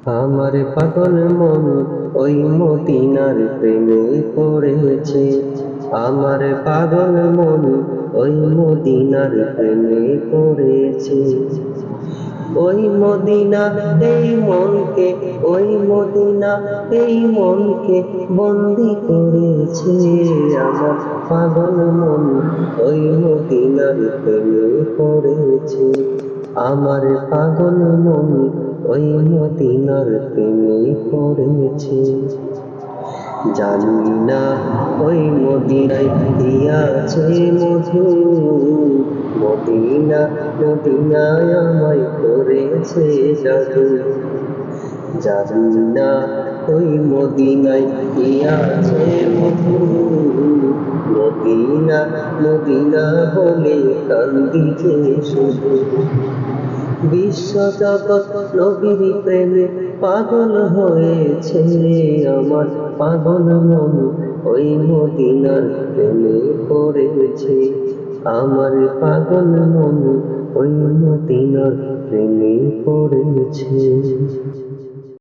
আমার পাগল মন ওই মদিনার প্রেমে পড়েছে। আমার পাগল মন ওই মদিনার প্রেমে পড়েছে। ওই মদিনা এই মনকে, ওই মদিনা এই মনকে বন্দি করেছে। আমার পাগল মন ওই মদিনার প্রেমে পড়েছে। আমার পাগল মন ওই মদিনার প্রেমে পড়েছে। জানি না ওই মদিনায় কি আছে মধু, মদিনা মদিনায় আমায় করেছে জাদু। জানি না ওই মদিনায় কি আছে মধু, মদিনা মদিনা বলে কান্দি যে শুধু। বিশ্ব জগৎ নবীর প্রেমে পাগল হয়েছে। আমার পাগল মন ওই মদিনার প্রেমে পড়েছে। আমার পাগল মন ওই মদিনার প্রেমে পড়েছে।